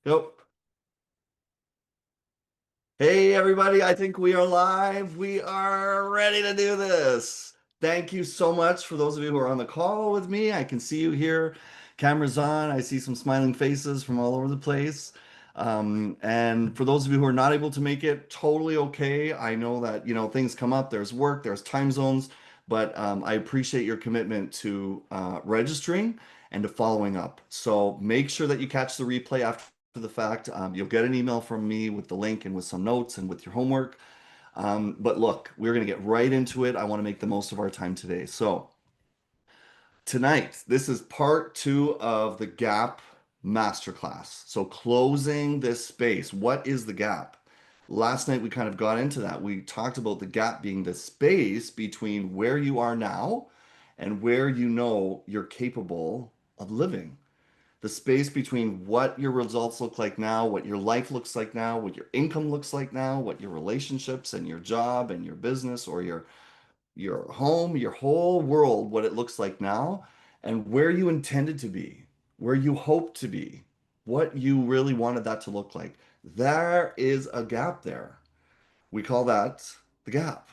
Yep. Hey, everybody, I think we are live. We are ready to do this. Thank you so much for those of you who are on the call with me. I can see you here. Camera's on. I see some smiling faces from all over the place. And for those of you who are not able to make it, totally okay. I know that, things come up. There's work, there's time zones, but I appreciate your commitment to registering and to following up. So make sure that you catch the replay after the fact. You'll get an email from me with the link and with some notes and with your homework. But look, we're going to get right into it. I want to make the most of our time today. So, tonight, this is part two of the gap masterclass. So, closing this space. What is the gap? Last night, we kind of got into that. We talked about the gap being the space between where you are now and where you know you're capable of living, the space between what your results look like now, what your life looks like now, what your income looks like now, what your relationships and your job and your business or your home, your whole world, what it looks like now, and where you intended to be, where you hope to be, what you really wanted that to look like. There is a gap there. We call that the gap.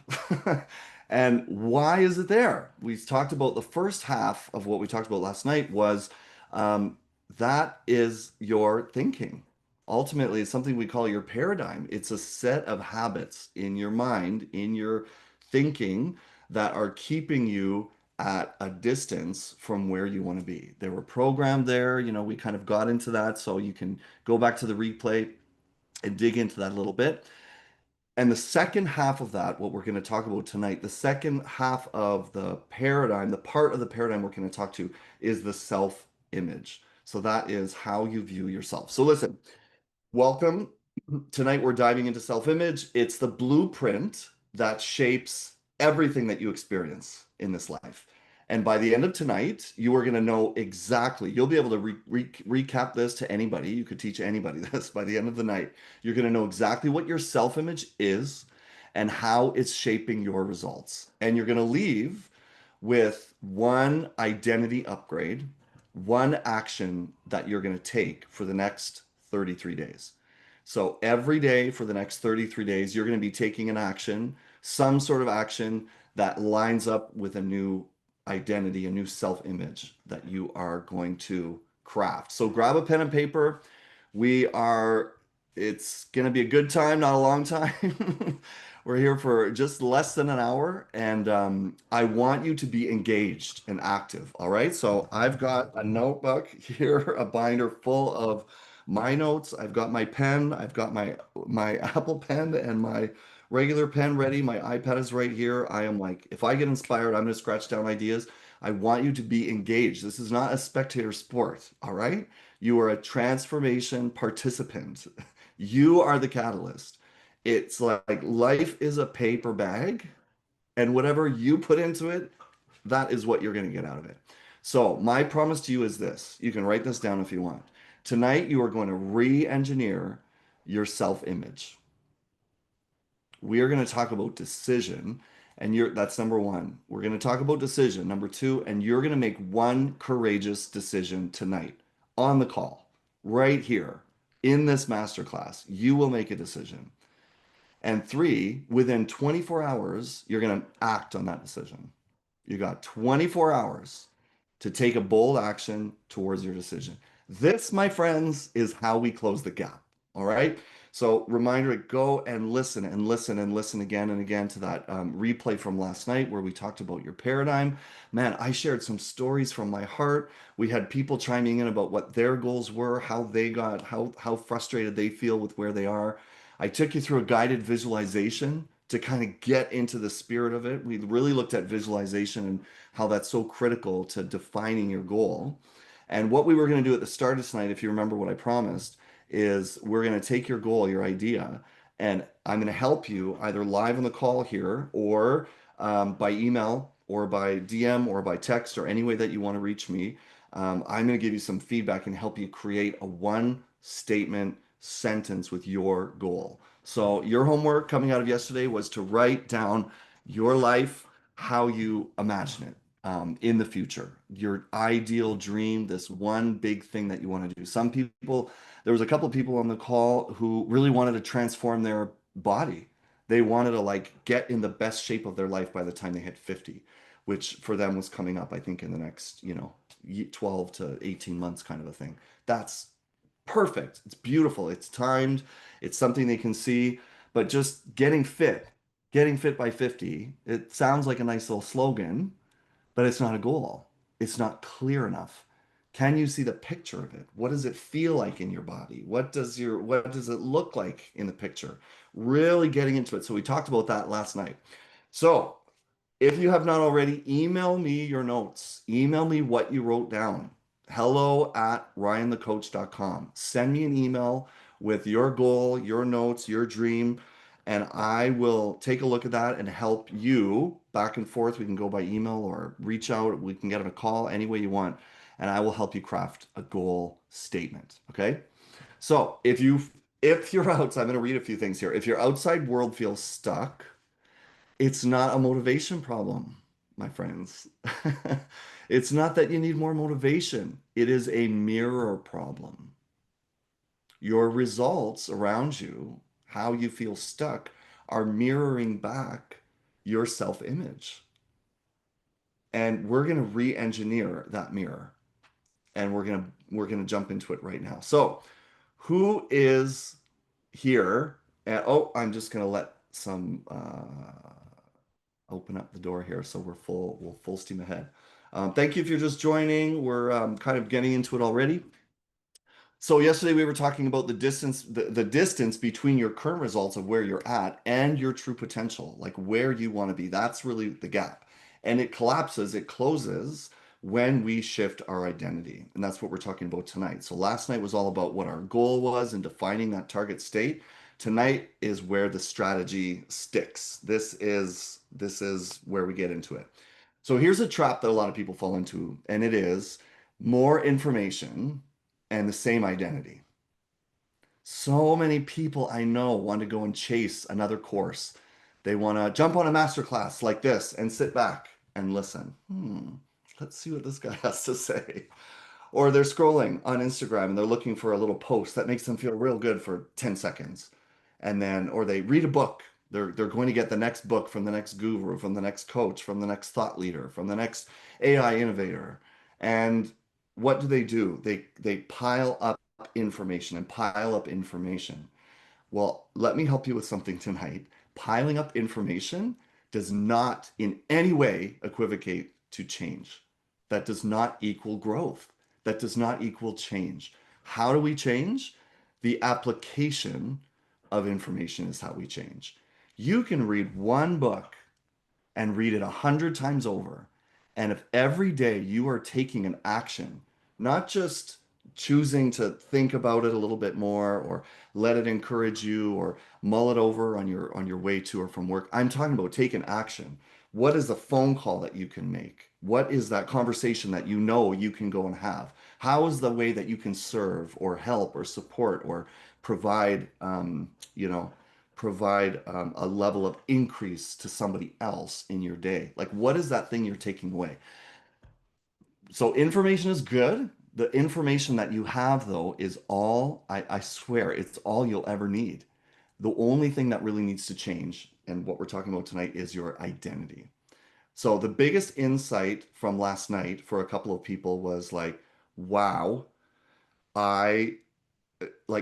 And why is it there? We talked about the first half of what we talked about last night was um, that is your thinking. Ultimately, it's something we call your paradigm. It's a set of habits in your mind, in your thinking that are keeping you at a distance from where you want to be. They were programmed there. We kind of got into that. So you can go back to the replay and dig into that a little bit. And the second half of that, what we're going to talk about tonight, the second half of the paradigm, the part of the paradigm we're going to talk to is the self-image. So that is how you view yourself. So listen, welcome. Tonight we're diving into self-image. It's the blueprint that shapes everything that you experience in this life. And by the end of tonight, you are going to know exactly. You'll be able to recap this to anybody. You could teach anybody this by the end of the night. You're going to know exactly what your self-image is and how it's shaping your results. And you're going to leave with one identity upgrade, one action that you're going to take for the next 33 days. So every day for the next 33 days, you're going to be taking an action, some sort of action that lines up with a new identity, a new self-image that you are going to craft. So grab a pen and paper. We are, it's going to be a good time, not a long time. We're here for just less than an hour, and I want you to be engaged and active. All right. So I've got a notebook here, a binder full of my notes. I've got my pen. I've got my Apple pen and my regular pen ready. My iPad is right here. I am like, if I get inspired, I'm going to scratch down ideas. I want you to be engaged. This is not a spectator sport. All right. You are a transformation participant. You are the catalyst. It's like life is a paper bag, and whatever you put into it, that is what you're going to get out of it. So, my promise to you is this. You can write this down if you want. Tonight, you are going to re-engineer your self-image. We are going to talk about decision, and that's number one. We're going to talk about decision, number two, and you're going to make one courageous decision tonight on the call, right here in this masterclass. You will make a decision. And three, within 24 hours, you're going to act on that decision. You got 24 hours to take a bold action towards your decision. This, my friends, is how we close the gap. All right. So, reminder, go and listen and listen and listen again and again to that replay from last night where we talked about your paradigm. Man, I shared some stories from my heart. We had people chiming in about what their goals were, how they got, how frustrated they feel with where they are. I took you through a guided visualization to kind of get into the spirit of it. We really looked at visualization and how that's so critical to defining your goal. And what we were going to do at the start of tonight, if you remember what I promised, is we're going to take your goal, your idea, and I'm going to help you either live on the call here or by email or by DM or by text or any way that you want to reach me. I'm going to give you some feedback and help you create a one statement sentence with your goal. So your homework coming out of yesterday was to write down your life, how you imagine it. in the future, your ideal dream, this one big thing that you want to do. Some people, there was a couple of people on the call who really wanted to transform their body. They wanted to like get in the best shape of their life by the time they hit 50, which for them was coming up, I think, in the next, 12 to 18 months kind of a thing. That's perfect. It's beautiful. It's timed. It's something they can see. But just getting fit by 50, it sounds like a nice little slogan, but it's not a goal. It's not clear enough. Can you see the picture of it? What does it feel like in your body? What does it look like in the picture? Really getting into it. So we talked about that last night. So if you have not already, email me your notes. Email me what you wrote down. Hello at ryanthecoach.com. Send me an email with your goal, your notes, your dream, and I will take a look at that and help you back and forth. We can go by email or reach out. We can get on a call any way you want, and I will help you craft a goal statement. Okay? So if you're outside, I'm going to read a few things here. If your outside world feels stuck, it's not a motivation problem, my friends. It's not that you need more motivation. It is a mirror problem. Your results around you, how you feel stuck, are mirroring back your self-image. And we're going to re-engineer that mirror. And we're going to jump into it right now. So, who is here? And oh, I'm just going to let some open up the door here so we're full steam ahead. Thank you if you're just joining. We're kind of getting into it already. So yesterday we were talking about the distance between your current results of where you're at and your true potential, like where you want to be. That's really the gap. And it closes when we shift our identity. And that's what we're talking about tonight. So last night was all about what our goal was and defining that target state. Tonight is where the strategy sticks. This is where we get into it. So here's a trap that a lot of people fall into, and it is more information and the same identity. So many people I know want to go and chase another course. They want to jump on a masterclass like this and sit back and listen. Let's see what this guy has to say. Or they're scrolling on Instagram and they're looking for a little post that makes them feel real good for 10 seconds. And then, or they read a book. They're going to get the next book from the next guru, from the next coach, from the next thought leader, from the next AI innovator. And what do? They pile up information and pile up information. Well, let me help you with something tonight. Piling up information does not in any way equivocate to change. That does not equal growth. That does not equal change. How do we change? The application of information is how we change. You can read one book and read it 100 times over. And if every day you are taking an action, not just choosing to think about it a little bit more or let it encourage you or mull it over on your way to or from work. I'm talking about taking action. What is the phone call that you can make? What is that conversation that you know you can go and have? How is the way that you can serve or help or support or provide, a level of increase to somebody else in your day? Like, what is that thing you're taking away? So information is good. The information that you have, though, is all, I swear, it's all you'll ever need. The only thing that really needs to change, and what we're talking about tonight, is your identity. So the biggest insight from last night for a couple of people was like, wow, I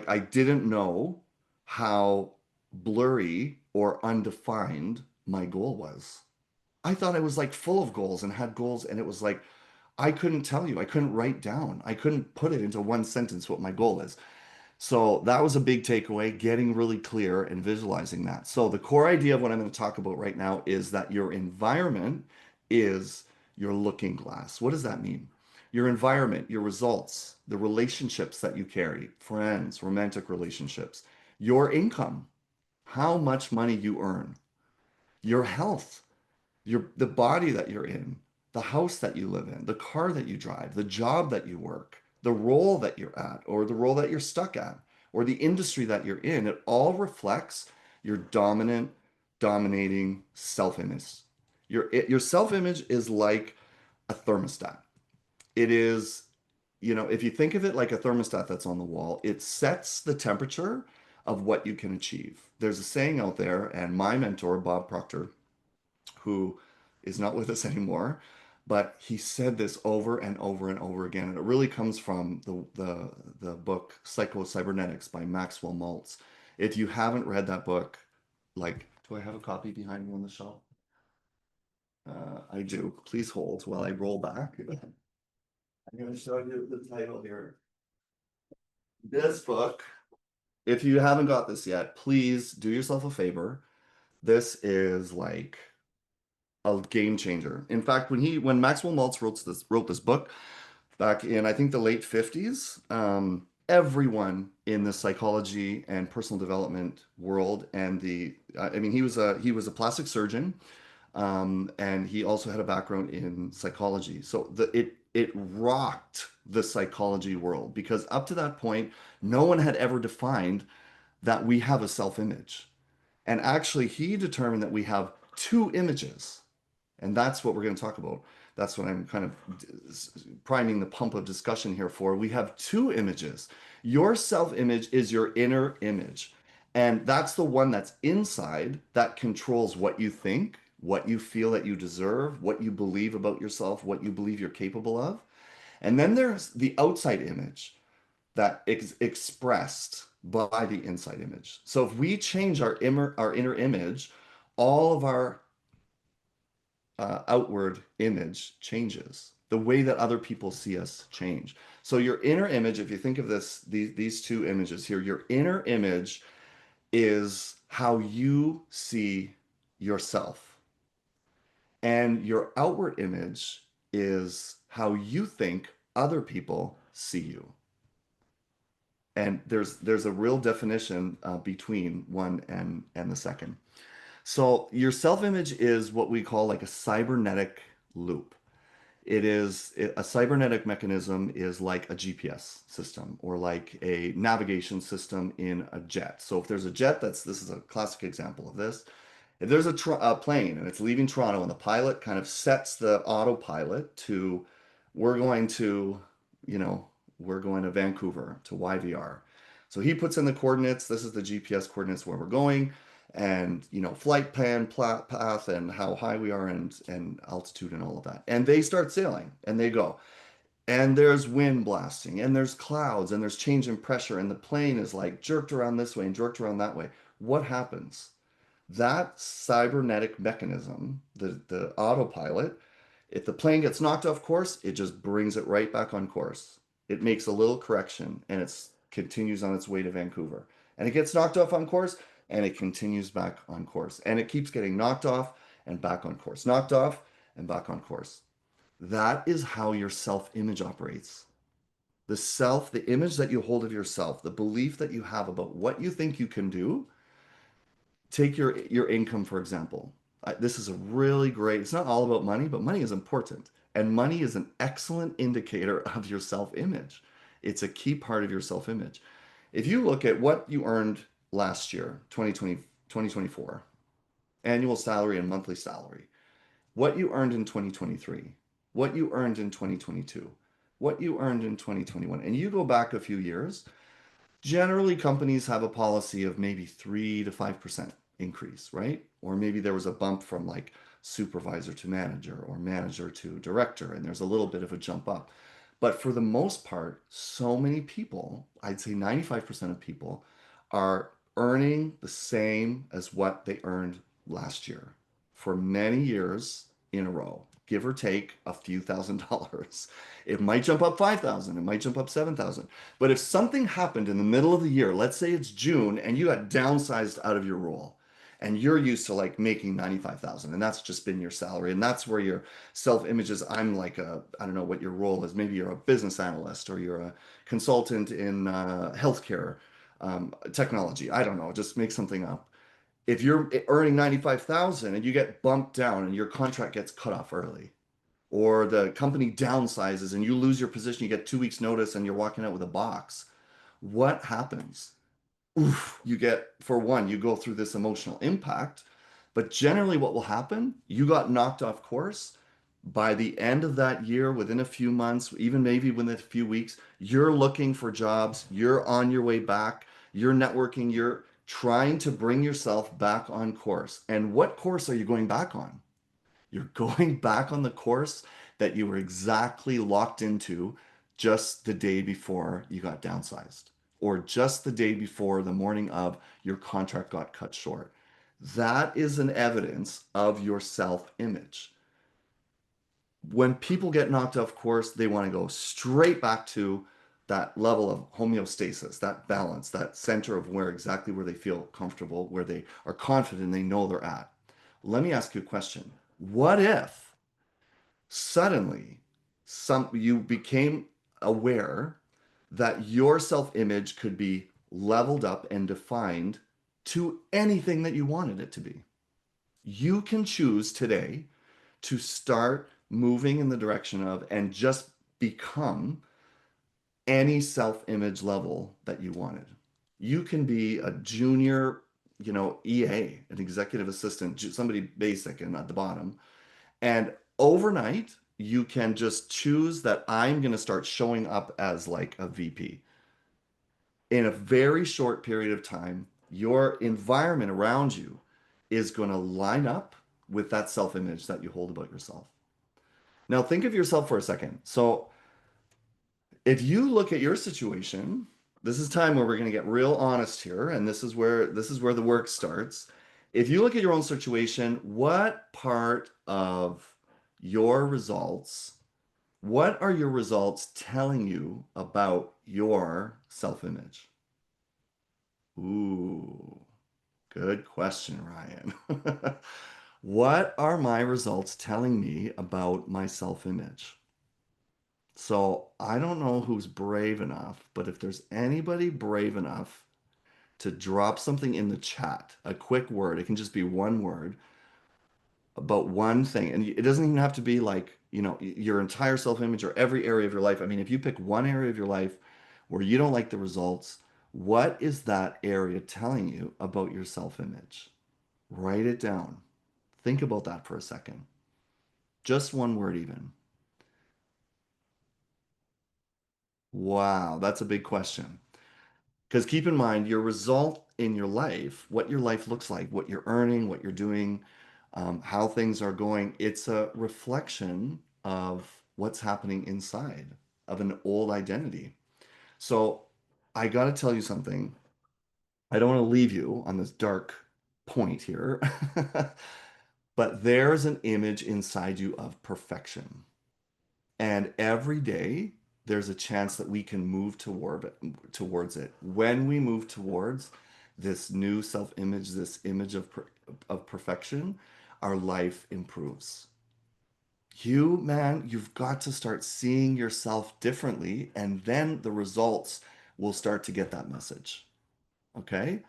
I didn't know how blurry or undefined my goal was. I thought I was like full of goals and had goals, and it was like I couldn't tell you. I couldn't write down. I couldn't put it into one sentence what my goal is. So that was a big takeaway, getting really clear and visualizing that. So the core idea of what I'm going to talk about right now is that your environment is your looking glass. What does that mean? Your environment, your results, the relationships that you carry, friends, romantic relationships, your income, how much money you earn, your health, the body that you're in, the house that you live in, the car that you drive, the job that you work, the role that you're at, or the role that you're stuck at, or the industry that you're in. It all reflects your dominating self-image. Your self-image is like a thermostat. It is, if you think of it like a thermostat that's on the wall, it sets the temperature of what you can achieve. There's a saying out there, and my mentor, Bob Proctor, who is not with us anymore, but he said this over and over and over again. And it really comes from the book Psycho-Cybernetics by Maxwell Maltz. If you haven't read that book, like, do I have a copy behind me on the shelf? I do. Please hold while I roll back. I'm going to show you the title here. This book, if you haven't got this yet, please do yourself a favor. This is like a game changer. In fact, when Maxwell Maltz wrote this book back in I think the late 50s, everyone in the psychology and personal development world and I mean he was a plastic surgeon, and he also had a background in psychology. So it rocked the psychology world because up to that point, no one had ever defined that we have a self-image. And actually, he determined that we have two images. And that's what we're going to talk about. That's what I'm kind of priming the pump of discussion here for. We have two images. Your self-image is your inner image. And that's the one that's inside that controls what you think, what you feel that you deserve, what you believe about yourself, what you believe you're capable of. And then there's the outside image that is expressed by the inside image. So if we change our inner image, all of our outward image changes. The way that other people see us change. So your inner image, if you think of these two images here, your inner image is how you see yourself. And your outward image is how you think other people see you. And there's a real definition between one and the second. So your self-image is what we call like a cybernetic loop. A cybernetic mechanism is like a GPS system or like a navigation system in a jet. So if there's a jet, this is a classic example of this. If there's a plane and it's leaving Toronto and the pilot kind of sets the autopilot to, we're going to, you know, we're going to Vancouver to YVR. So he puts in the coordinates. This is the GPS coordinates where we're going, and flight plan, path, and how high we are, and altitude, and all of that. And they start sailing, and they go. And there's wind blasting, and there's clouds, and there's change in pressure, and the plane is like jerked around this way and jerked around that way. What happens? That cybernetic mechanism, the autopilot, if the plane gets knocked off course, it just brings it right back on course. It makes a little correction and it continues on its way to Vancouver. And it gets knocked off on course and it continues back on course. And it keeps getting knocked off and back on course, knocked off and back on course. That is how your self-image operates. The image that you hold of yourself, the belief that you have about what you think you can do. Take your income, for example. This is a really great, it's not all about money, but money is important. And money is an excellent indicator of your self-image. It's a key part of your self-image. If you look at what you earned last year, 2024, annual salary and monthly salary, what you earned in 2023, what you earned in 2022, what you earned in 2021, and you go back a few years, generally companies have a policy of maybe 3 to 5% increase, right? Or maybe there was a bump from like supervisor to manager or manager to director, and there's a little bit of a jump up. But for the most part, so many people, I'd say 95% of people, are earning the same as what they earned last year for many years in a row, give or take a few $1,000s. It might jump up 5,000, it might jump up 7,000. But if something happened in the middle of the year, let's say it's June and you got downsized out of your role and you're used to like making 95,000 and that's just been your salary, and that's where your self-image is. I'm like I don't know what your role is. Maybe you're a business analyst or you're a consultant in healthcare, technology. I don't know, just make something up. If you're earning 95,000 and you get bumped down and your contract gets cut off early, or the company downsizes and you lose your position, you get 2 weeks notice and you're walking out with a box, what happens? Oof, you get, for one, you go through this emotional impact, but generally what will happen, you got knocked off course, By the end of that year, within a few months, even maybe within a few weeks, you're looking for jobs, you're on your way back, you're networking, you're trying to bring yourself back on course. And what course are you going back on? You're going back on the course that you were exactly locked into just the day before you got downsized, or just the day before the morning of your contract got cut short. That is an evidence of your self-image. When people get knocked off course, they want to go straight back to that level of homeostasis, that balance, that center of where exactly where they feel comfortable, where they are confident, they know they're at. Let me ask you a question. What if suddenly you became aware that your self-image could be leveled up and defined to anything that you wanted it to be? You can choose today to start moving in the direction of and just become any self-image level that you wanted. You can be a junior, EA, an executive assistant, somebody basic and at the bottom. And overnight, you can just choose that I'm going to start showing up as like a VP. In a very short period of time, your environment around you is going to line up with that self-image that you hold about yourself. Now, think of yourself for a second. So, if you look at your situation, this is time where we're going to get real honest here, and this is where the work starts. If you look at your own situation, what part of your results, what are your results telling you about your self-image? Ooh, good question, Ryan. What are my results telling me about my self-image? So I don't know who's brave enough, but if there's anybody brave enough to drop something in the chat, a quick word, it can just be one word about one thing. And it doesn't even have to be like, your entire self-image or every area of your life. I mean, if you pick one area of your life where you don't like the results, what is that area telling you about your self-image? Write it down. Think about that for a second. Just one word, even. Wow, that's a big question. Because keep in mind, your result in your life, what your life looks like, what you're earning, what you're doing, how things are going, it's a reflection of what's happening inside of an old identity. So I got to tell you something. I don't want to leave you on this dark point here, but there's an image inside you of perfection. And every day, there's a chance that we can move towards it. When we move towards this new self-image, this image of perfection, our life improves. Man, you've got to start seeing yourself differently, and then the results will start to get that message. Okay?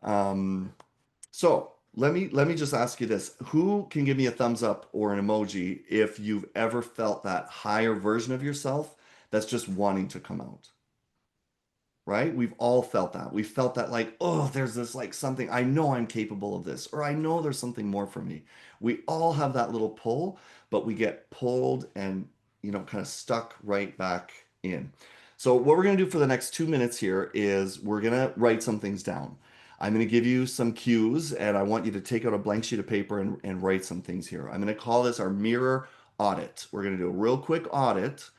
Um, so let me just ask you this. Who can give me a thumbs up or an emoji if you've ever felt that higher version of yourself that's just wanting to come out? Right? We've all felt that. We felt that like, oh, there's this like something, I know I'm capable of this, or I know there's something more for me. We all have that little pull, but we get pulled and, kind of stuck right back in. So what we're going to do for the next 2 minutes here is we're going to write some things down. I'm going to give you some cues and I want you to take out a blank sheet of paper and write some things here. I'm going to call this our mirror audit. We're going to do a real quick audit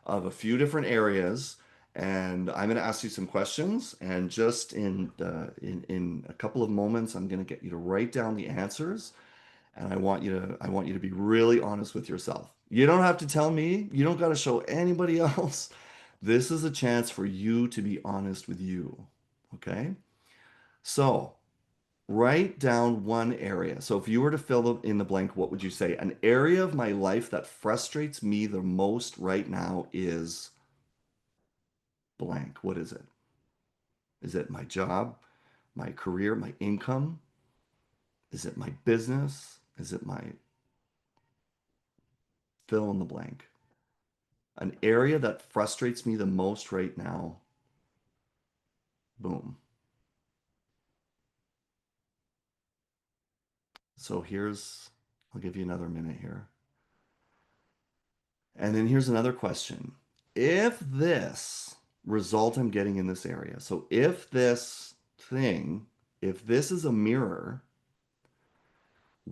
of a few different areas and I'm going to ask you some questions. And just in a couple of moments, I'm going to get you to write down the answers. And I want you to be really honest with yourself. You don't have to tell me. You don't got to show anybody else. This is a chance for you to be honest with you. Okay? So write down one area. So if you were to fill in the blank, what would you say? An area of my life that frustrates me the most right now is blank. What is it? Is it my job, my career, my income? Is it my business? Is it my fill in the blank? An area that frustrates me the most right now. Boom. So I'll give you another minute here. And then here's another question. If this result I'm getting in this area, so if this thing, if this is a mirror,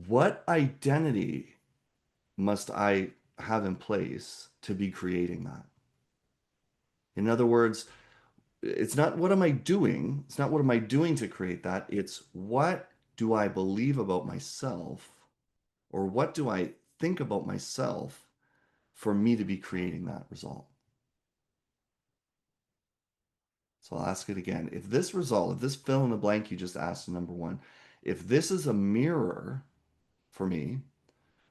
what identity must I have in place to be creating that? In other words, it's not what am I doing? It's not what am I doing to create that? It's what do I believe about myself or what do I think about myself for me to be creating that result? So I'll ask it again. If this result, if this fill in the blank you just asked in number one, if this is a mirror for me,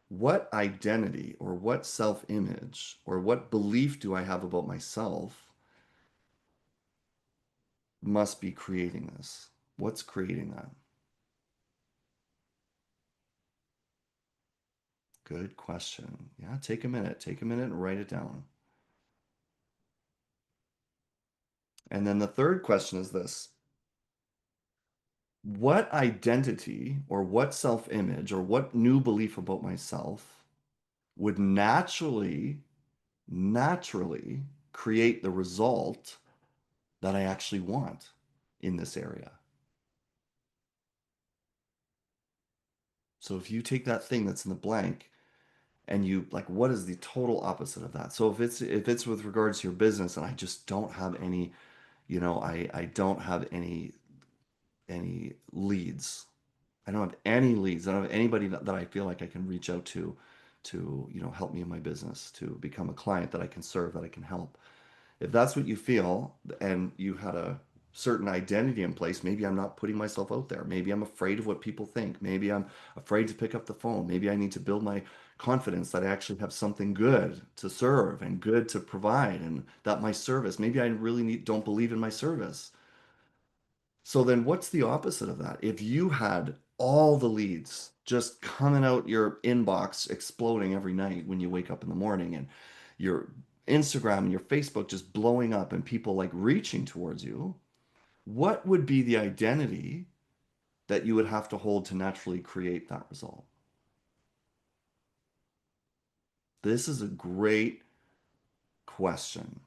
what identity or what self-image or what belief do I have about myself must be creating this? What's creating that? Good question. Yeah, take a minute. Take a minute and write it down. And then the third question is this. What identity or what self-image or what new belief about myself would naturally create the result that I actually want in this area? So if you take that thing that's in the blank and you like, what is the total opposite of that? So if it's with regards to your business and I just don't have any, I don't have any leads. I don't have any leads. I don't have anybody that I feel like I can reach out to, help me in my business, to become a client that I can serve, that I can help. If that's what you feel and you had a certain identity in place, maybe I'm not putting myself out there. Maybe I'm afraid of what people think. Maybe I'm afraid to pick up the phone. Maybe I need to build my confidence that I actually have something good to serve and good to provide and that my service, maybe I really don't believe in my service. So then what's the opposite of that? If you had all the leads just coming out your inbox, exploding every night when you wake up in the morning, and your Instagram and your Facebook just blowing up and people like reaching towards you, what would be the identity that you would have to hold to naturally create that result? This is a great question.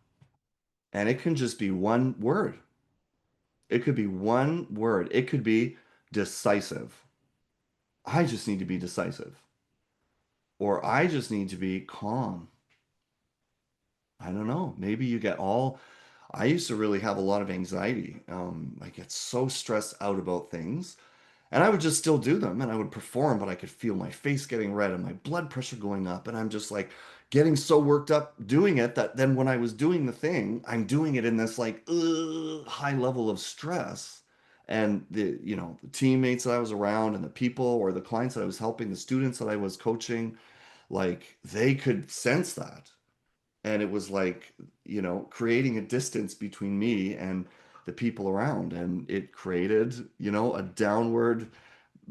And it can just be one word. It could be one word. It could be decisive. I just need to be decisive. Or I just need to be calm. I don't know. Maybe you get all, I used to really have a lot of anxiety. I get so stressed out about things. And I would just still do them and I would perform, but I could feel my face getting red and my blood pressure going up. And I'm just like getting so worked up doing it that then when I was doing the thing, I'm doing it in this like high level of stress. And the teammates that I was around and the people or the clients that I was helping, the students that I was coaching, like they could sense that. And it was like, creating a distance between me and the people around. And it created, a downward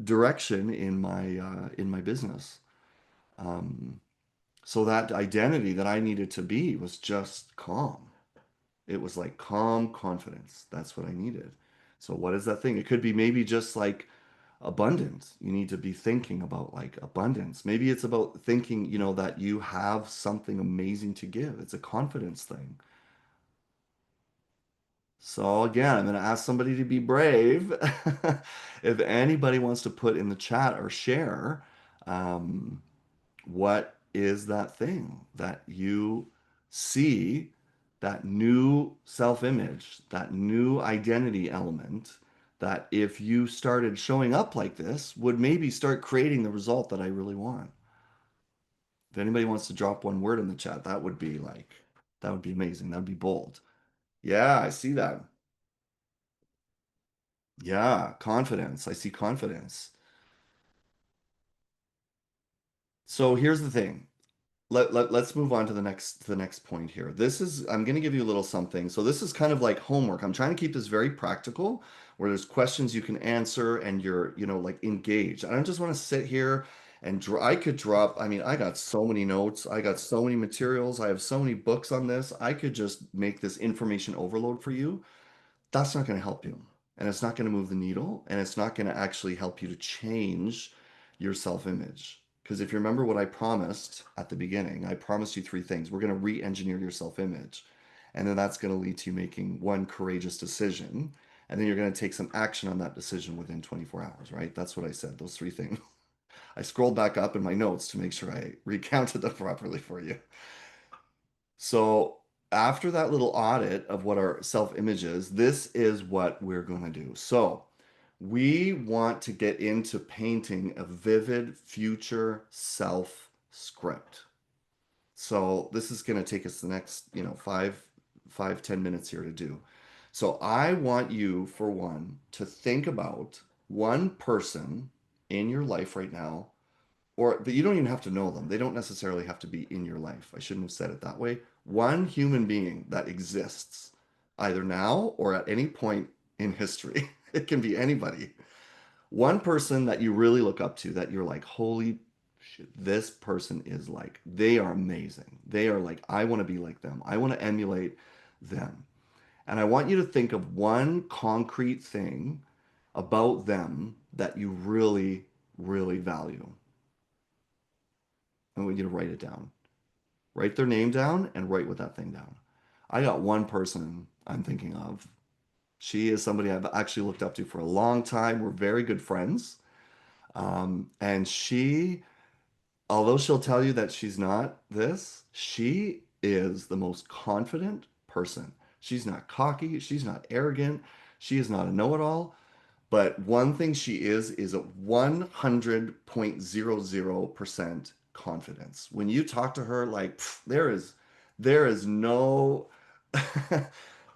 direction in my business. Um, so that identity that I needed to be was just calm. It was like calm confidence. That's what I needed. So what is that thing? It could be maybe just like abundance. You need to be thinking about like abundance. Maybe it's about thinking, that you have something amazing to give. It's a confidence thing. So again, I'm going to ask somebody to be brave. If anybody wants to put in the chat or share, um, what is that thing that you see, that new self-image, that new identity element, that if you started showing up like this, would maybe start creating the result that I really want? If anybody wants to drop one word in the chat, that would be amazing. That would be bold. Yeah, I see that. Yeah, confidence. I see confidence. So here's the thing. Let's move on to the next point here. I'm going to give you a little something. So this is kind of like homework. I'm trying to keep this very practical, where there's questions you can answer and you're, like engaged. I don't just want to sit here and I could drop, I mean, I got so many notes, I got so many materials, I have so many books on this. I could just make this information overload for you. That's not going to help you. And it's not going to move the needle. And it's not going to actually help you to change your self-image. Because if you remember what I promised at the beginning, I promised you three things. We're going to re-engineer your self-image. And then that's going to lead to you making one courageous decision. And then you're going to take some action on that decision within 24 hours, right? That's what I said, those three things. I scrolled back up in my notes to make sure I recounted them properly for you. So after that little audit of what our self-image is, this is what we're going to do. So we want to get into painting a vivid future self script. So this is going to take us the next, 10 minutes here to do. So I want you, for one, to think about one person in your life right now, or that you don't even have to know them. They don't necessarily have to be in your life. I shouldn't have said it that way. One human being that exists either now or at any point in history. It can be anybody. One person that you really look up to that you're like, holy shit, this person is like, they are amazing. They are like, I want to be like them. I want to emulate them. And I want you to think of one concrete thing about them that you really, really value. I want you to write it down. Write their name down and write with that thing down. I got one person I'm thinking of. She is somebody I've actually looked up to for a long time. We're very good friends. And she, although she'll tell you that she's not this, she is the most confident person. She's not cocky. She's not arrogant. She is not a know-it-all. But one thing she is a 100.00% confidence. When you talk to her, like there is no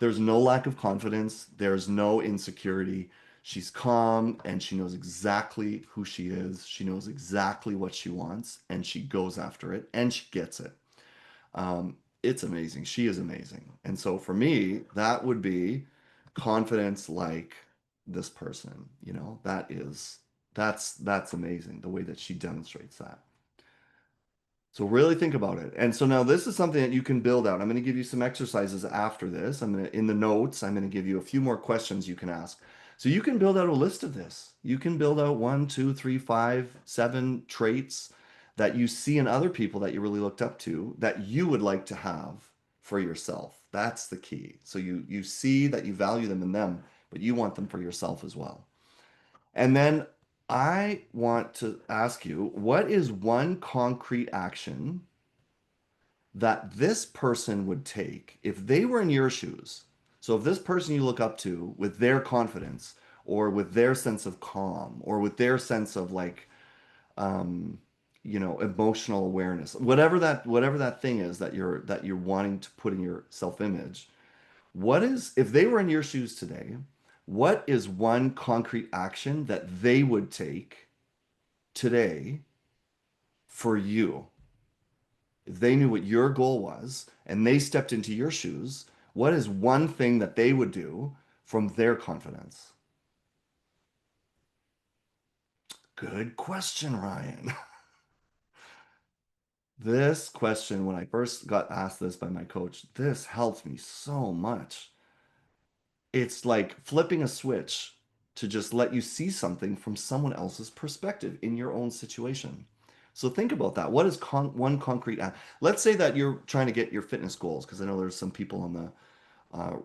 there's no lack of confidence. There's no insecurity. She's calm and she knows exactly who she is. She knows exactly what she wants and she goes after it and she gets it. It's amazing. She is amazing. And so for me, that would be confidence like this person, that's amazing the way that she demonstrates that. So really think about it. And so now this is something that you can build out. I'm going to give you some exercises after this. In the notes, I'm going to give you a few more questions you can ask. So you can build out a list of this. You can build out one, two, three, five, seven traits that you see in other people that you really looked up to that you would like to have for yourself. That's the key. So you see that you value them in them, but you want them for yourself as well. And then I want to ask you, what is one concrete action that this person would take if they were in your shoes? So if this person you look up to with their confidence or with their sense of calm or with their sense of like um emotional awareness, whatever that thing is that you're wanting to put in your self-image, what is, if they were in your shoes today, what is one concrete action that they would take today for you? If they knew what your goal was and they stepped into your shoes, what is one thing that they would do from their confidence? Good question, Ryan. This question, when I first got asked this by my coach, this helped me so much. It's like flipping a switch to just let you see something from someone else's perspective in your own situation. So think about that. What is one concrete act? Let's say that you're trying to get your fitness goals, because I know there's some people on the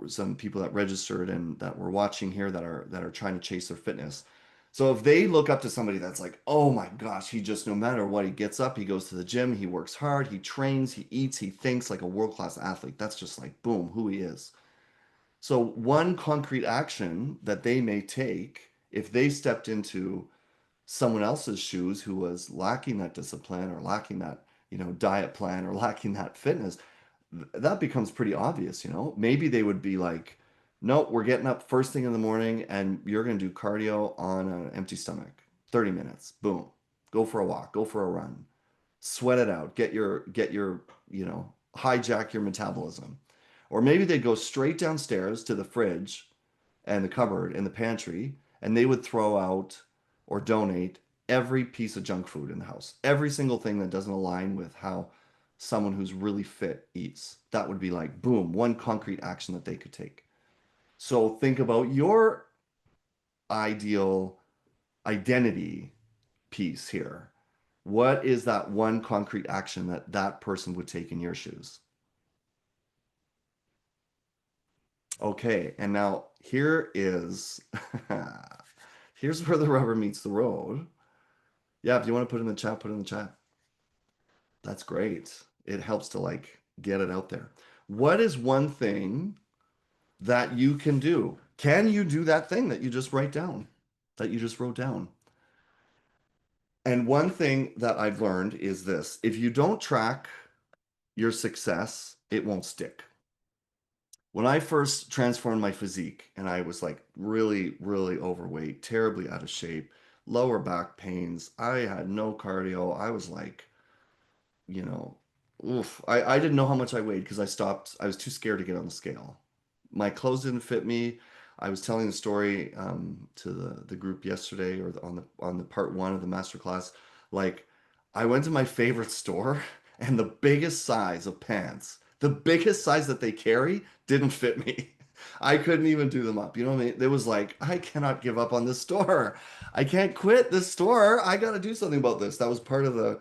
some people that registered and that we're watching here that are trying to chase their fitness. So if they look up to somebody that's like, oh my gosh, he just, no matter what, he gets up, he goes to the gym, he works hard, he trains, he eats, he thinks like a world-class athlete. That's just like boom, who he is. So one concrete action that they may take if they stepped into someone else's shoes who was lacking that discipline or lacking that, diet plan or lacking that fitness, that becomes pretty obvious. Maybe they would be like, no, we're getting up first thing in the morning and you're going to do cardio on an empty stomach. 30 minutes. Boom. Go for a walk, go for a run. Sweat it out. Hijack your metabolism. Or maybe they go straight downstairs to the fridge and the cupboard in the pantry, and they would throw out or donate every piece of junk food in the house. Every single thing that doesn't align with how someone who's really fit eats. That would be like, boom, one concrete action that they could take. So think about your ideal identity piece here. What is that one concrete action that that person would take in your shoes? Okay, and now here is here's where the rubber meets the road. Yeah, if you want to put it in the chat, put it in the chat. That's great. It helps to like get it out there. What is one thing that you can do? Can you do that thing that you just write down, that you just wrote down? And one thing that I've learned is this: if you don't track your success, it won't stick. When I first transformed my physique and I was like really, really overweight, terribly out of shape, lower back pains, I had no cardio. I was like, you know, oof. I didn't know how much I weighed because I stopped. I was too scared to get on the scale. My clothes didn't fit me. I was telling the story to the group yesterday or on the part one of the masterclass. Like, I went to my favorite store and the biggest size of pants, the biggest size that they carry, didn't fit me. I couldn't even do them up. You know what I mean? It was like, I cannot give up on this store. I can't quit this store. I got to do something about this. That was part of the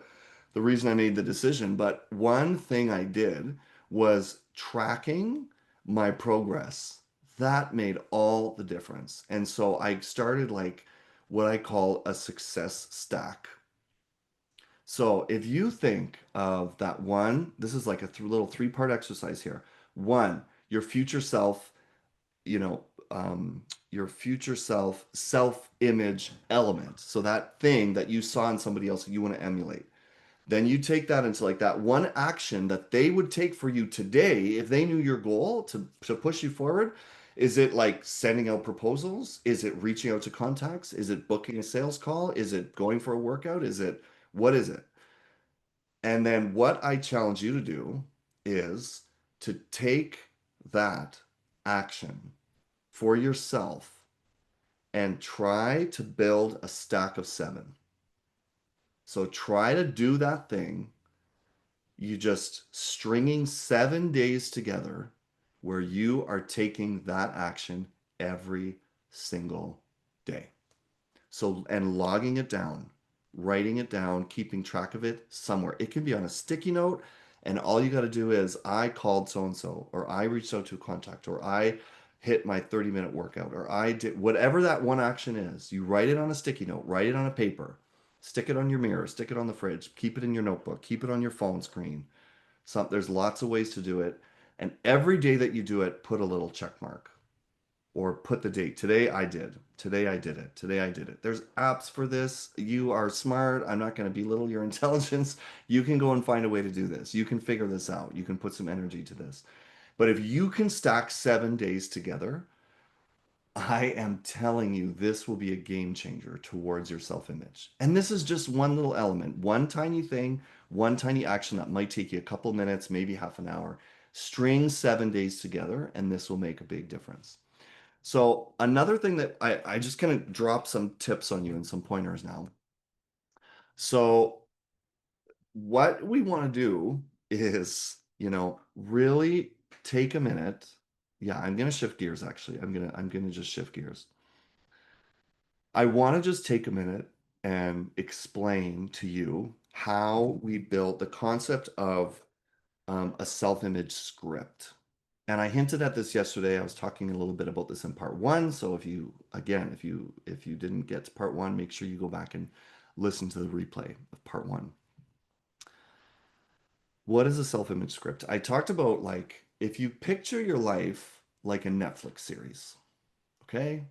reason I made the decision. But one thing I did was tracking my progress. That made all the difference. And so I started like what I call a success stack. So if you think of that one, this is like a little three-part exercise here. One, your future self, you know, your future self-image element. So that thing that you saw in somebody else that you want to emulate. Then you take that into like that one action that they would take for you today if they knew your goal to push you forward. Is it like sending out proposals? Is it reaching out to contacts? Is it booking a sales call? Is it going for a workout? Is it what is it? And then what I challenge you to do is to take that action for yourself and try to build a stack of seven. So try to do that thing, you just stringing 7 days together where you are taking that action every single day. So, and logging it down, writing it down, keeping track of it somewhere. It can be on a sticky note, and all you got to do is I called so and so, or I reached out to a contact, or I hit my 30-minute workout, or I did whatever that one action is. You write it on a sticky note, write it on a paper, stick it on your mirror, stick it on the fridge, keep it in your notebook, keep it on your phone screen. There's lots of ways to do it. And every day that you do it, put a little check mark or put the date. Today I did. Today I did it. Today I did it. There's apps for this. You are smart. I'm not going to belittle your intelligence. You can go and find a way to do this. You can figure this out. You can put some energy to this. But if you can stack 7 days together, I am telling you, this will be a game changer towards your self-image. And this is just one little element, one tiny thing, one tiny action that might take you a couple minutes, maybe half an hour. String 7 days together, and this will make a big difference. So another thing that I just kind of drop some tips on you and some pointers now. So what we want to do is, really take a minute. Yeah, I'm gonna shift gears actually. I'm gonna just shift gears. I want to just take a minute and explain to you how we built the concept of a self-image script. And I hinted at this yesterday. I was talking a little bit about this in part one. So if you didn't get to part one, make sure you go back and listen to the replay of part one. What is a self-image script? I talked about like if you picture your life like a Netflix series, okay?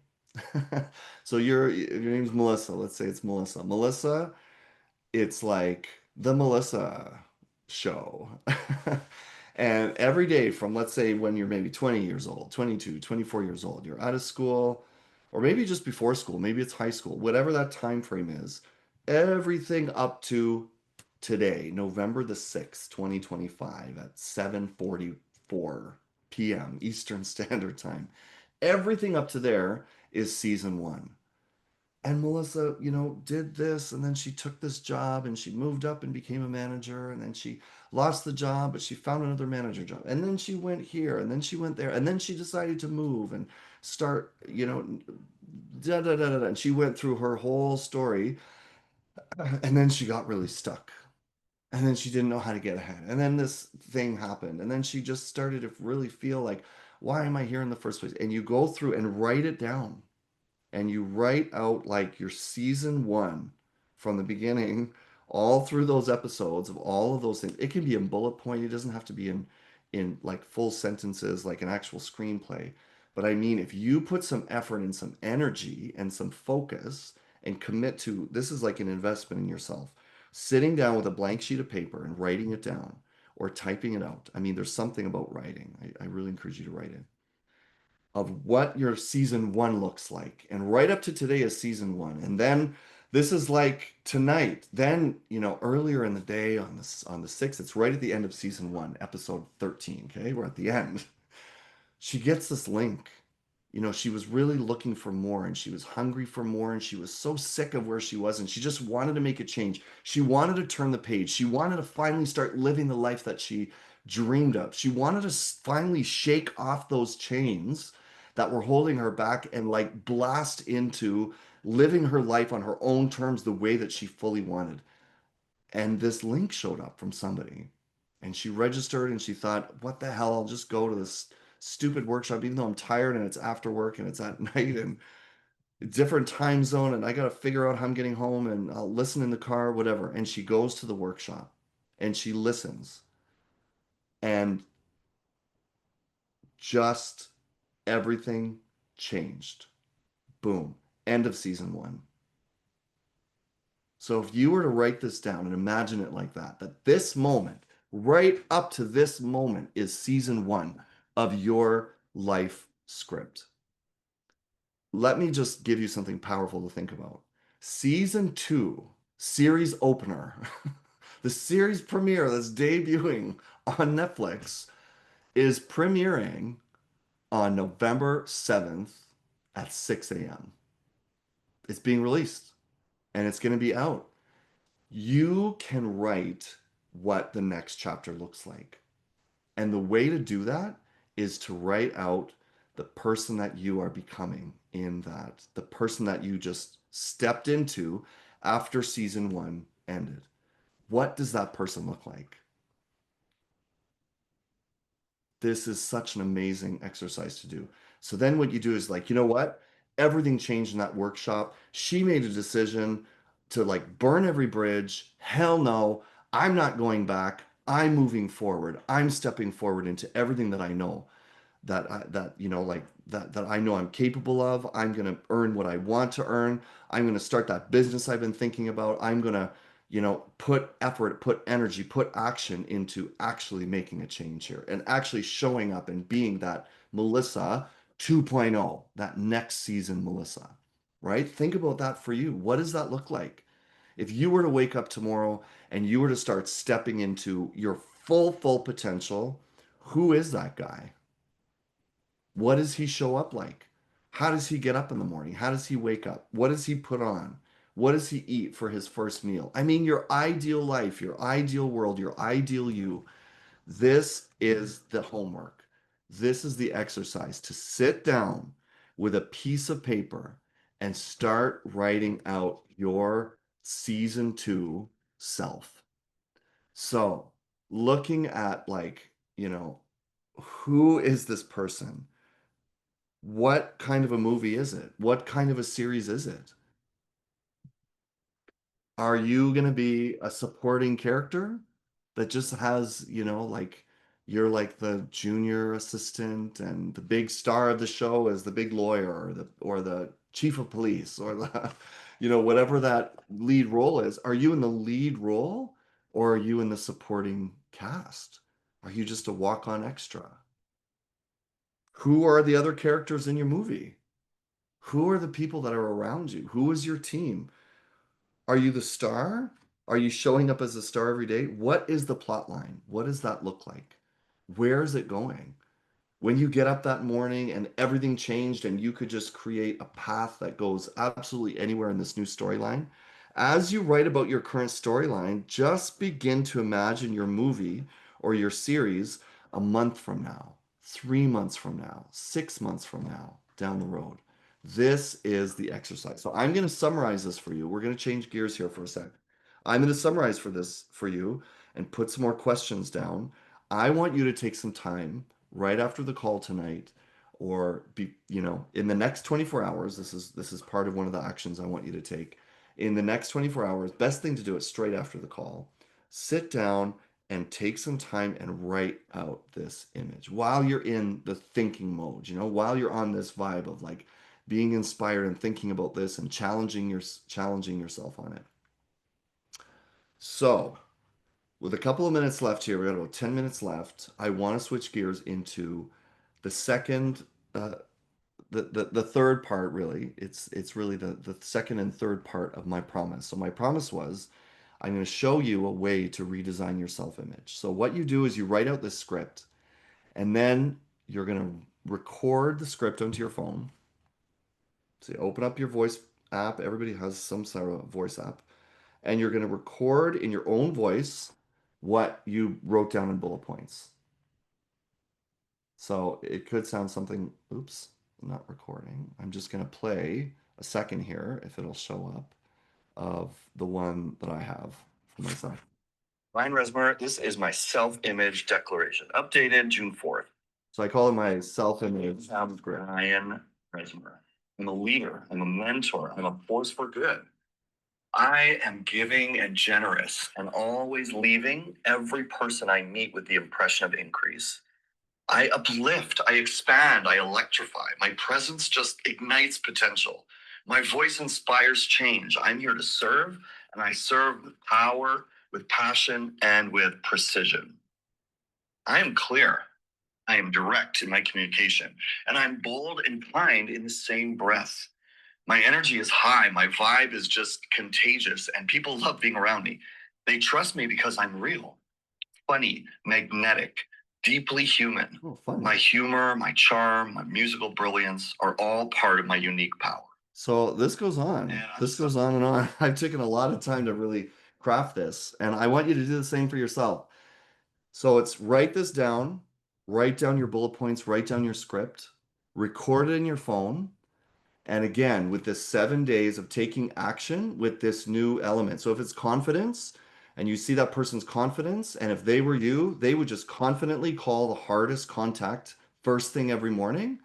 So your name's Melissa. Let's say it's Melissa. Melissa, it's like the Melissa show. And every day from, let's say, when you're maybe 20 years old, 22, 24 years old, you're out of school, or maybe just before school, maybe it's high school, whatever that time frame is, everything up to today, November the 6th, 2025 at 7:44 p.m. Eastern Standard Time. Everything up to there is season one. And Melissa, did this, and then she took this job and she moved up and became a manager, and then she lost the job, but she found another manager job. And then she went here, and then she went there, and then she decided to move and start, da da da da. And she went through her whole story. And then she got really stuck. And then she didn't know how to get ahead. And then this thing happened. And then she just started to really feel like, why am I here in the first place? And you go through and write it down, and you write out like your season one from the beginning, all through those episodes of all of those things. It can be in bullet point. It doesn't have to be in like full sentences, like an actual screenplay. But I mean, if you put some effort and some energy and some focus and commit to this is like an investment in yourself, sitting down with a blank sheet of paper and writing it down or typing it out. I mean, there's something about writing. I really encourage you to write it of what your season one looks like. And right up to today is season one. And then this is like tonight. Then, earlier in the day on the 6th, it's right at the end of season one, episode 13. Okay. We're at the end. She gets this link. She was really looking for more and she was hungry for more and she was so sick of where she was and she just wanted to make a change. She wanted to turn the page. She wanted to finally start living the life that she dreamed of. She wanted to finally shake off those chains that were holding her back and like blast into living her life on her own terms the way that she fully wanted. And this link showed up from somebody. And she registered and she thought, what the hell? I'll just go to this stupid workshop, even though I'm tired and it's after work and it's at night and different time zone. And I got to figure out how I'm getting home and I'll listen in the car, whatever. And she goes to the workshop and she listens and just everything changed. Boom. End of season one. So if you were to write this down and imagine it like that this moment, right up to this moment, is season one of your life script. Let me just give you something powerful to think about. Season two, series opener, the series premiere that's debuting on Netflix is premiering on November 7th at 6 a.m. It's being released and it's going to be out. You can write what the next chapter looks like. And the way to do that is to write out the person that you are becoming in that, the person that you just stepped into after season one ended. What does that person look like? This is such an amazing exercise to do. So then what you do is like, you know what? Everything changed in that workshop. She made a decision to like burn every bridge. Hell no, I'm not going back. I'm moving forward. I'm stepping forward into everything that I know that I know I'm capable of. I'm going to earn what I want to earn. I'm going to start that business I've been thinking about. I'm going to, put effort, put energy, put action into actually making a change here and actually showing up and being that Melissa 2.0, that next season Melissa, right? Think about that for you. What does that look like? If you were to wake up tomorrow and you were to start stepping into your full potential, who is that guy? What does he show up like? How does he get up in the morning? How does he wake up? What does he put on? What does he eat for his first meal? I mean, your ideal life, your ideal world, your ideal you. This is the homework. This is the exercise to sit down with a piece of paper and start writing out your season two self. So, looking at like, who is this person? What kind of a movie is it? What kind of a series is it? Are you going to be a supporting character that just has, like you're like the junior assistant and the big star of the show is the big lawyer or the chief of police or the, whatever that lead role is. Are you in the lead role or are you in the supporting cast? Are you just a walk-on extra? Who are the other characters in your movie? Who are the people that are around you? Who is your team? Are you the star? Are you showing up as a star every day? What is the plot line? What does that look like? Where is it going? When you get up that morning and everything changed and you could just create a path that goes absolutely anywhere in this new storyline, as you write about your current storyline, just begin to imagine your movie or your series a month from now, 3 months from now, 6 months from now, down the road. This is the exercise. So I'm going to summarize this for you. We're going to change gears here for a sec. I'm going to summarize for this for you and put some more questions down. I want you to take some time right after the call tonight or in the next 24 hours. This is part of one of the actions I want you to take. In the next 24 hours, best thing to do it straight after the call. Sit down and take some time and write out this image while you're in the thinking mode, while you're on this vibe of like being inspired and thinking about this and challenging yourself on it. So, with a couple of minutes left here, we got about 10 minutes left. I want to switch gears into the second uh, the third part really. It's really the second and third part of my promise. So my promise was I'm going to show you a way to redesign your self-image. So what you do is you write out this script and then you're going to record the script onto your phone. So you open up your voice app. Everybody has some sort of voice app. And you're going to record in your own voice what you wrote down in bullet points. So it could sound something, oops, not recording. I'm just going to play a second here if it'll show up of the one that I have for myself. Ryan Resmer, this is my self-image declaration, updated June 4th. So I call it my self-image script. Ryan Resmer. I'm a leader. I'm a mentor. I'm a force for good. I am giving and generous and always leaving every person I meet with the impression of increase. I uplift, I expand, I electrify. My presence just ignites potential. My voice inspires change. I'm here to serve, and I serve with power, with passion, and with precision. I am clear. I am direct in my communication, and I'm bold and kind in the same breath. My energy is high. My vibe is just contagious, and people love being around me. They trust me because I'm real, funny, magnetic, deeply human. Oh, funny. My humor, my charm, my musical brilliance are all part of my unique power. So this goes on. This goes on and on. I've taken a lot of time to really craft this, and I want you to do the same for yourself. So it's write down your bullet points, write down your script, record it in your phone. And again, with this 7 days of taking action with this new element. So if it's confidence and you see that person's confidence, and if they were you, they would just confidently call the hardest contact first thing every morning.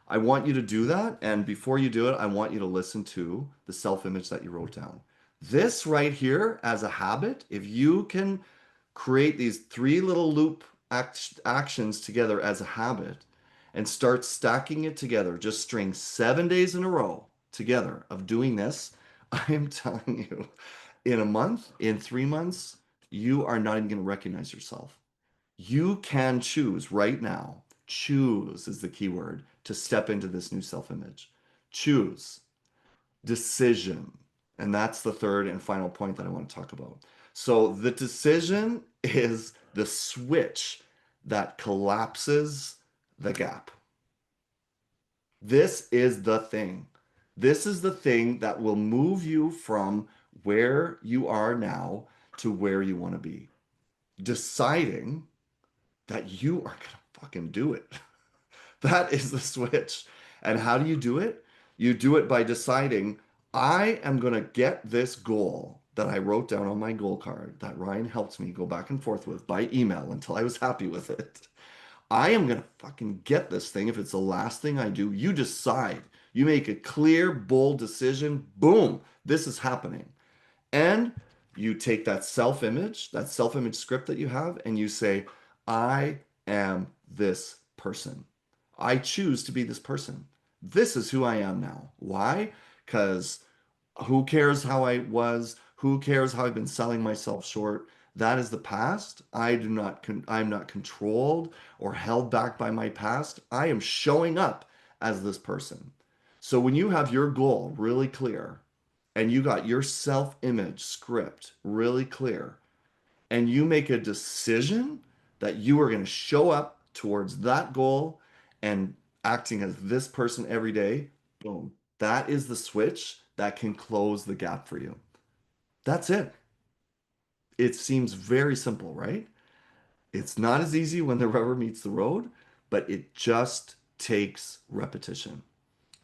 I want you to do that. And before you do it, I want you to listen to the self-image that you wrote down. This right here as a habit, if you can create these three little loop actions together as a habit and start stacking it together, just string 7 days in a row together of doing this, I am telling you, in a month, in 3 months, you are not even going to recognize yourself. You can choose right now. Choose is the key word to step into this new self-image. Choose. Decision. And that's the third and final point that I want to talk about. So the decision is the switch that collapses the gap. This is the thing. This is the thing that will move you from where you are now to where you want to be. Deciding that you are going to fucking do it. That is the switch. And how do you do it? You do it by deciding, I am going to get this goal that I wrote down on my goal card that Ryan helped me go back and forth with by email until I was happy with it. I am going to fucking get this thing if it's the last thing I do. You decide. You make a clear, bold decision. Boom, this is happening. And you take that self-image script that you have, and you say, I am this person. I choose to be this person. This is who I am now. Why? Because who cares how I was? Who cares how I've been selling myself short? That is the past. I'm not controlled or held back by my past. I am showing up as this person. So when you have your goal really clear and you got your self-image script really clear and you make a decision that you are going to show up towards that goal and acting as this person every day, boom, that is the switch that can close the gap for you. That's it. It seems very simple, right? It's not as easy when the rubber meets the road, but it just takes repetition.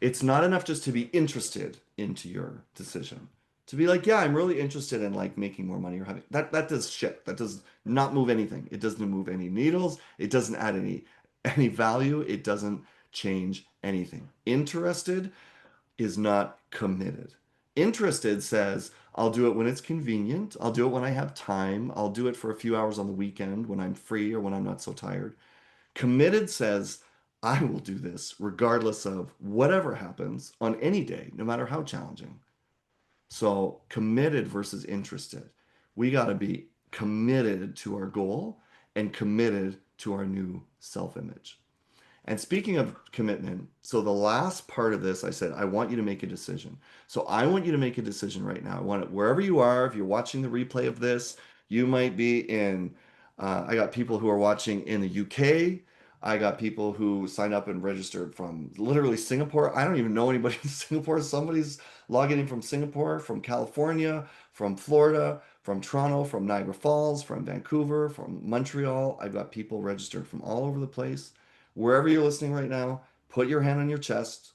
It's not enough just to be interested into your decision. To be like, yeah, I'm really interested in like making more money or having that does shit. That does not move anything. It doesn't move any needles. It doesn't add any value. It doesn't change anything. Interested is not committed. Interested says, I'll do it when it's convenient. I'll do it when I have time. I'll do it for a few hours on the weekend when I'm free or when I'm not so tired. Committed says, I will do this regardless of whatever happens on any day, no matter how challenging. So, committed versus interested. We got to be committed to our goal and committed to our new self image. And speaking of commitment, so the last part of this, I said, I want you to make a decision. So I want you to make a decision right now. I want it wherever you are. If you're watching the replay of this, you might be in, I got people who are watching in the UK. I got people who signed up and registered from literally Singapore. I don't even know anybody in Singapore. Somebody's logging in from Singapore, from California, from Florida, from Toronto, from Niagara Falls, from Vancouver, from Montreal. I've got people registered from all over the place. Wherever you're listening right now, put your hand on your chest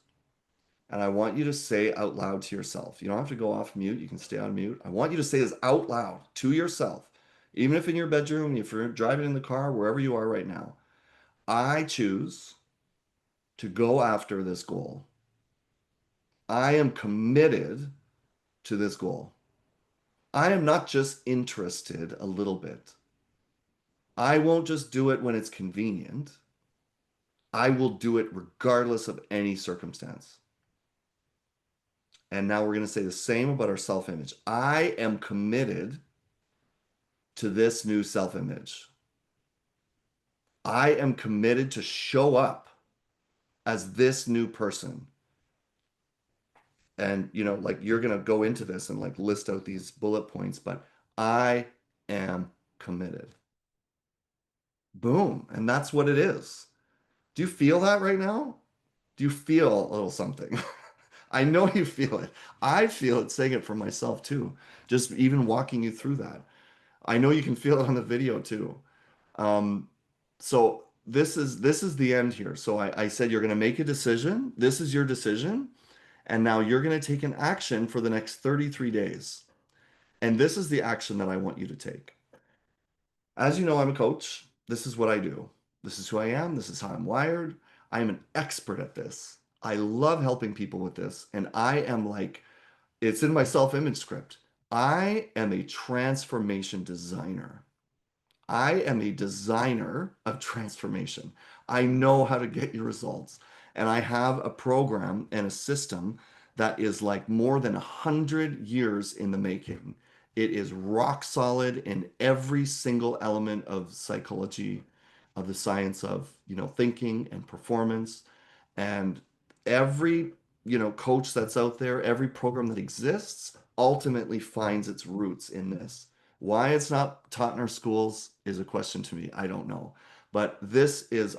and I want you to say out loud to yourself. You don't have to go off mute. You can stay on mute. I want you to say this out loud to yourself, even if in your bedroom, if you're driving in the car, wherever you are right now. I choose to go after this goal. I am committed to this goal. I am not just interested a little bit. I won't just do it when it's convenient. I will do it regardless of any circumstance. And now we're going to say the same about our self image. I am committed to this new self image. I am committed to show up as this new person. And, like you're going to go into this and like list out these bullet points, but I am committed. Boom. And that's what it is. Do you feel that right now? Do you feel a little something? I know you feel it. I feel it saying it for myself too. Just even walking you through that. I know you can feel it on the video too. Um, so this is the end here. So I said you're going to make a decision. This is your decision. And now you're going to take an action for the next 33 days. And this is the action that I want you to take. As you know, I'm a coach. This is what I do. This is who I am. This is how I'm wired. I am an expert at this. I love helping people with this. And I am like, it's in my self-image script. I am a transformation designer. I am a designer of transformation. I know how to get you results. And I have a program and a system that is like more than 100 years in the making. It is rock solid in every single element of psychology, of the science of, thinking and performance. And every, coach that's out there, every program that exists ultimately finds its roots in this. Why it's not taught in our schools is a question to me. I don't know. But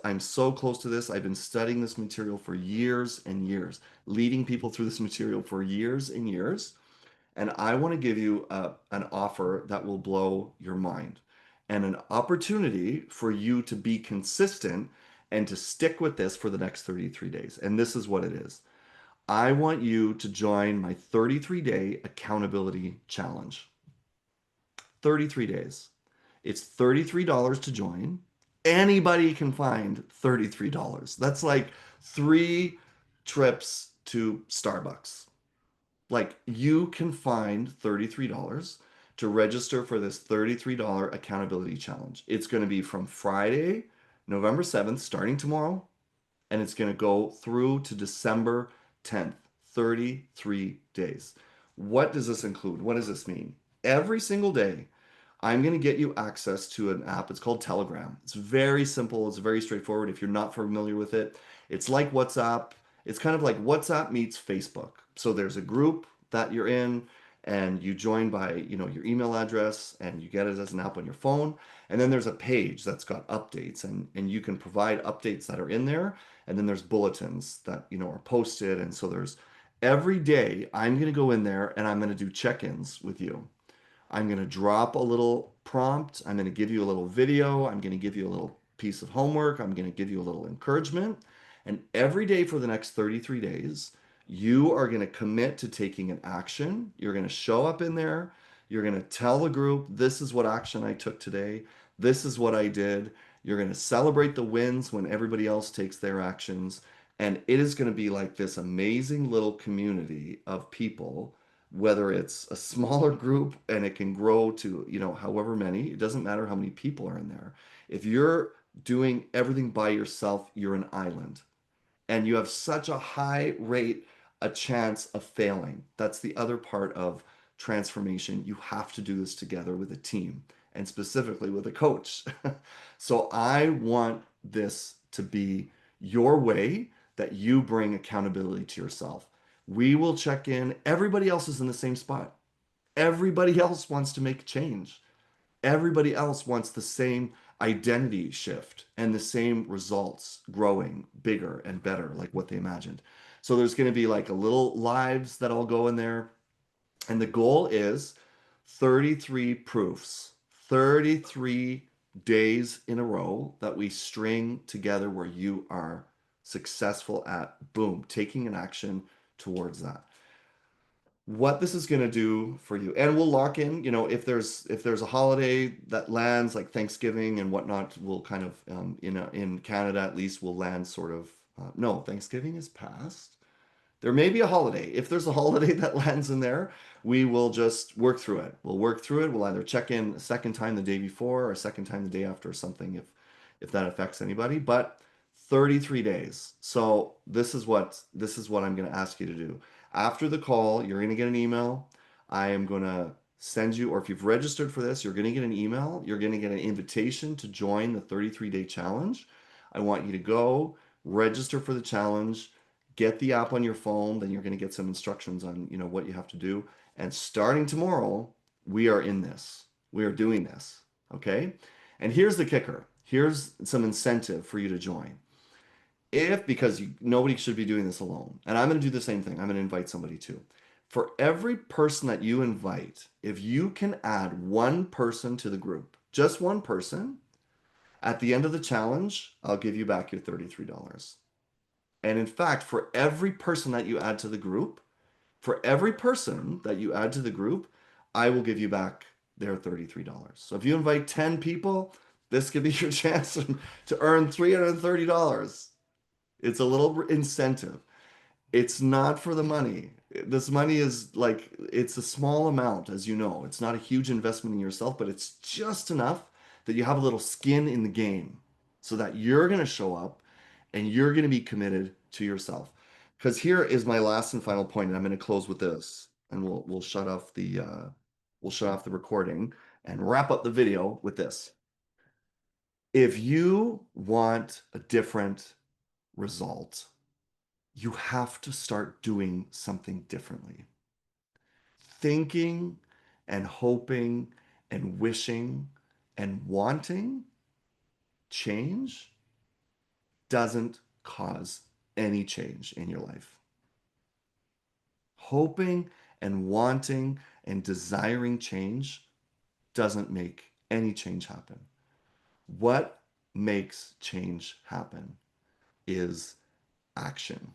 I'm so close to this. I've been studying this material for years and years, leading people through this material for years and years. And I want to give you an offer that will blow your mind and an opportunity for you to be consistent and to stick with this for the next 33 days. And this is what it is. I want you to join my 33-day accountability challenge. 33 days. It's $33 to join. Anybody can find $33. That's like 3 trips to Starbucks. Like you can find $33 to register for this $33 accountability challenge. It's going to be from Friday, November 7th, starting tomorrow, and it's going to go through to December 10th, 33 days. What does this include? What does this mean? Every single day, I'm going to get you access to an app. It's called Telegram. It's very simple. It's very straightforward. If you're not familiar with it, it's like WhatsApp. It's kind of like WhatsApp meets Facebook. So there's a group that you're in and you join by, your email address and you get it as an app on your phone. And then there's a page that's got updates and you can provide updates that are in there. And then there's bulletins that, are posted. And so there's every day I'm going to go in there and I'm going to do check-ins with you. I'm going to drop a little prompt. I'm going to give you a little video. I'm going to give you a little piece of homework. I'm going to give you a little encouragement. And every day for the next 33 days, You are going to commit to taking an action. You're going to show up in there. You're going to tell the group, this is what action I took today. This is what I did. You're going to celebrate the wins when everybody else takes their actions. And it is going to be like this amazing little community of people, whether it's a smaller group and it can grow to, however many, it doesn't matter how many people are in there. If you're doing everything by yourself, you're an island and you have such a high rate, a chance of failing. That's the other part of transformation. You have to do this together with a team and specifically with a coach. So I want this to be your way that you bring accountability to yourself. We will check in. Everybody else is in the same spot. Everybody else wants to make a change. Everybody else wants the same identity shift and the same results growing bigger and better, like what they imagined. So there's going to be like a little lives that all go in there. And the goal is 33 proofs, 33 days in a row that we string together where you are successful at, boom, taking an action towards that. What this is going to do for you, and we'll lock in, if there's a holiday that lands like Thanksgiving and whatnot, we'll kind of in Canada at least we'll land sort of no, Thanksgiving is past. There may be a holiday. If there's a holiday that lands in there, we will just work through it. We'll work through it. We'll either check in a second time the day before or a second time the day after or something if that affects anybody. But 33 days. So this is what I'm going to ask you to do. After the call, you're going to get an email. I am going to send you, or if you've registered for this, you're going to get an email. You're going to get an invitation to join the 33-day challenge. I want you to go register for the challenge, get the app on your phone, then you're going to get some instructions on, what you have to do. And starting tomorrow, we are in this. We are doing this. Okay? And here's the kicker. Here's some incentive for you to join. Because nobody should be doing this alone. And I'm going to do the same thing. I'm going to invite somebody too. For every person that you invite, if you can add one person to the group, just one person, at the end of the challenge, I'll give you back your $33. And in fact, for every person that you add to the group, I will give you back their $33. So if you invite 10 people, this could be your chance to earn $330. It's a little incentive. It's not for the money. This money is like, it's a small amount, as you know. It's not a huge investment in yourself, but it's just enough that you have a little skin in the game so that you're going to show up and you're going to be committed to yourself. Because here is my last and final point, and I'm going to close with this, and we'll shut off the recording and wrap up the video with this. If you want a different result, you have to start doing something differently. Thinking and hoping and wishing and wanting change doesn't cause any change in your life. Hoping and wanting and desiring change doesn't make any change happen. What makes change happen is action,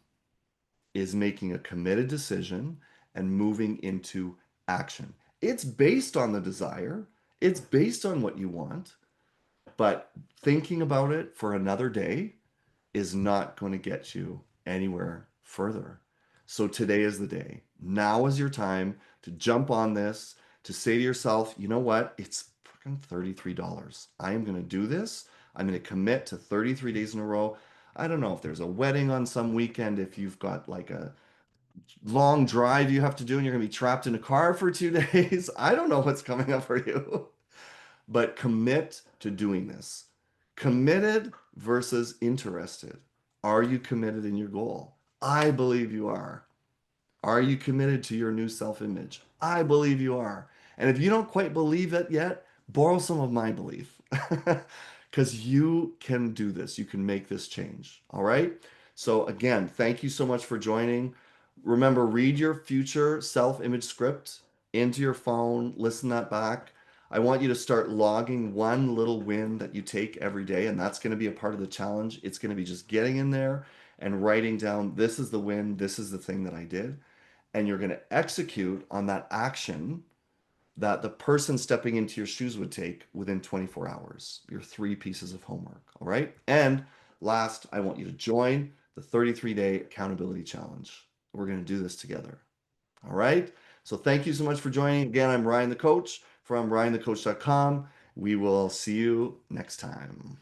is making a committed decision and moving into action. It's based on the desire, it's based on what you want, but thinking about it for another day is not going to get you anywhere further. So today is the day. Now is your time to jump on this, to say to yourself, you know what? It's fucking $33. I am going to do this. I'm going to commit to 33 days in a row. I don't know if there's a wedding on some weekend, if you've got like a long drive you have to do and you're going to be trapped in a car for 2 days. I don't know what's coming up for you, but commit to doing this. Committed versus interested. Are you committed in your goal? I believe you are. Are you committed to your new self-image? I believe you are. And if you don't quite believe it yet, borrow some of my belief. Because you can do this. You can make this change. All right? So again, thank you so much for joining. Remember, read your future self-image script into your phone, listen that back. I want you to start logging one little win that you take every day, and that's going to be a part of the challenge. It's going to be just getting in there and writing down, this is the win, this is the thing that I did. And you're going to execute on that action that the person stepping into your shoes would take within 24 hours. Your three pieces of homework. All right. And last, I want you to join the 33-day accountability challenge. We're going to do this together. All right. So thank you so much for joining. Again, I'm Ryan the Coach from ryanthecoach.com. We will see you next time.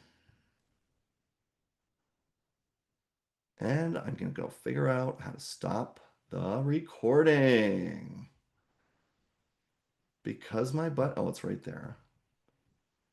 And I'm going to go figure out how to stop the recording because my butt, oh, it's right there.